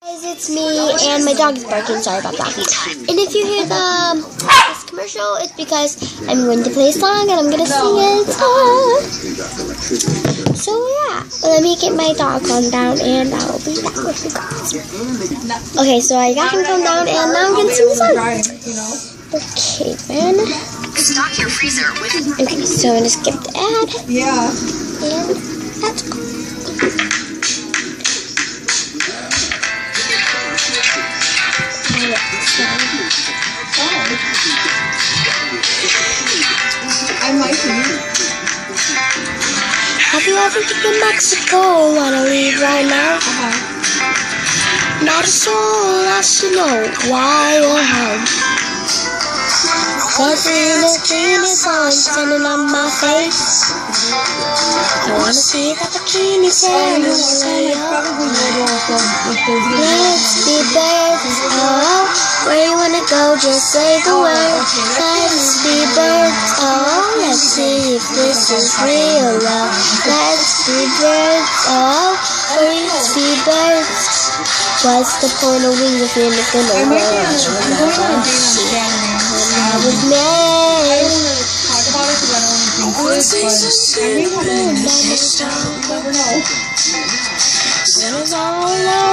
Guys, it's me, and my dog is barking. Sorry about that. And if you hear this commercial, it's because I'm going to play a song and I'm going to sing it. So yeah, let me get my dog calmed down, and I will be back with you guys. Okay, so I got him calmed down, and now I'm going to sing the song. Okay, man. Stock your freezer with. Okay, so I'm going to skip the ad. Yeah. And that's cool. Have you ever been to Mexico? Wanna leave right now? Not a soul has to know why or how. Buzzing the train is on, standing on my face. I wanna see that bikini sand. Let's be birds, oh. Where you wanna go, just say the word. Let's be birds, oh. Let's see if this is real love. Let's be birds, oh. Let's be birds. What's the point of wings if you're not gonna work? With me.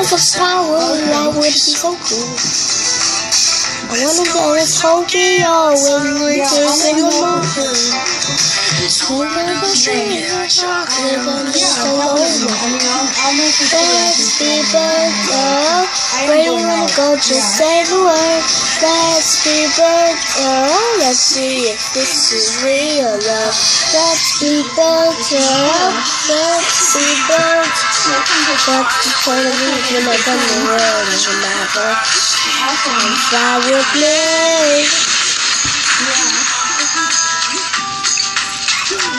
Of power, that would be so cool. I wanna go as Tokyo when we kiss in the mountain. Smoke like a tree, chocolate on the stove. Let's be birds, oh. Where do you wanna go? Just say the word. Let's be birds, oh. Let's see if this is real love. Let's be birds, oh. Let's be birds. What's the point of leaving up on the world is a matter? Fly with me.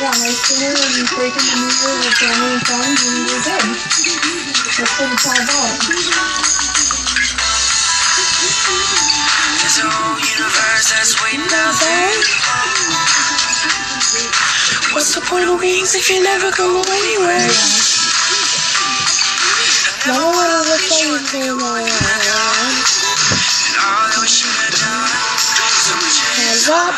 Yeah, my singer and breaking the music with family and friends, and we're good. That's what it's all about. There's a whole universe that's waiting out there. What's the point of wings if you never go anywhere? No one will say anything around. Hands up.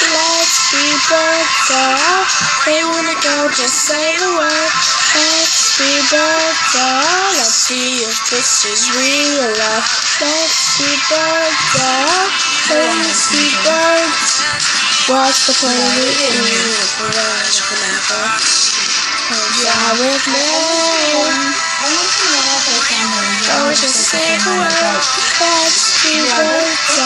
Let's be birds, oh. Where you wanna go, just say the word. Let's be birds, oh. Let's see if this is real love. Let's be birds, oh. Let's be birds. What's the point of living if the world is forever? Fly with me. Oh, just say the word. Let's be birds, oh.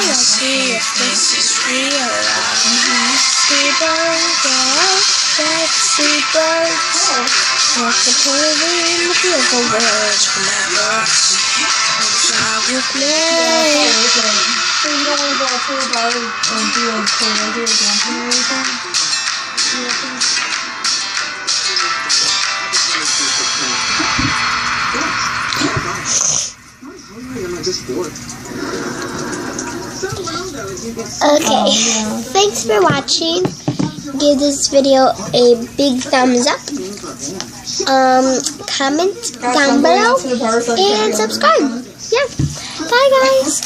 Let's see if this is real love. Let's be birds, oh. Let's be birds. What's the point of living if the world is forever? Fly with me. So you don't want to go out to the bar and do a regular dancing or anything? Okay, thanks for watching. Give this video a big thumbs up. Comment down below and subscribe. Yeah, bye guys.